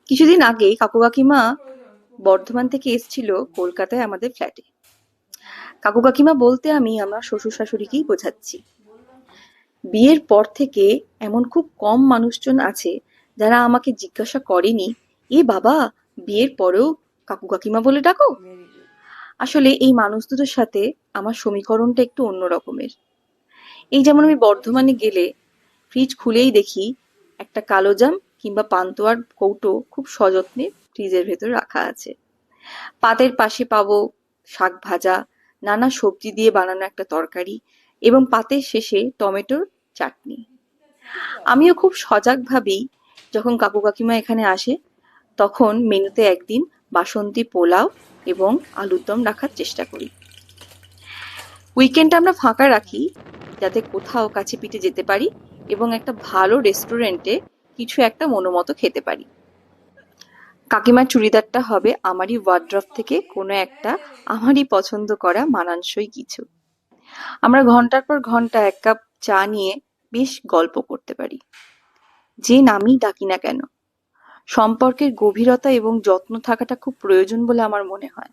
কিছুদিন আগে কাকু কাকিমা বর্ধমান থেকে এসেছিল কলকাতায় আমাদের ফ্ল্যাটে। কাকু কাকিমা বলতে আমি আমার শ্বশুর শাশুড়িকেই বোঝাচ্ছি। বিয়ের পর থেকে এমন খুব কম মানুষজন আছে যারা আমাকে জিজ্ঞাসা করেনি, এ বাবা, বিয়ের পরেও কাকু কাকিমা বলে ডাকো? আসলে এই মানুষ দুটোর সাথে আমার সমীকরণটা একটু অন্য রকমের। এই যেমন আমি বর্ধমানে গেলে ফ্রিজ খুলেই দেখি একটা কালো জাম কিংবা পান্তুয়ার কৌটো খুব সযত্নে ফ্রিজের ভেতর রাখা আছে। পাতের পাশে পাবো শাক ভাজা, নানা সবজি দিয়ে বানানো একটা তরকারি এবং পাতের শেষে টমেটোর চাটনি। আমিও খুব সজাগ ভাবেই যখন কাকু কাকিমা এখানে আসে তখন মেনুতে একদিন বাসন্তী পোলাও এবং আলুর দম রাখার চেষ্টা করি। উইকেন্ড আমরা ফাঁকা রাখি যাতে কোথাও কাছে পিঠে যেতে পারি এবং একটা ভালো রেস্টুরেন্টে কিছু একটা মনোমতো খেতে পারি। কাকিমার চুড়িদারটা হবে আমারই ওয়ার্ড্রব থেকে কোনো একটা আমারই পছন্দ করা মানানসই কিছু। আমরা ঘন্টার পর ঘন্টা এক কাপ চা নিয়ে বেশ গল্প করতে পারি। যে নামই ডাকি না কেন, সম্পর্কের গভীরতা এবং যত্ন থাকাটা খুব প্রয়োজন বলে আমার মনে হয়।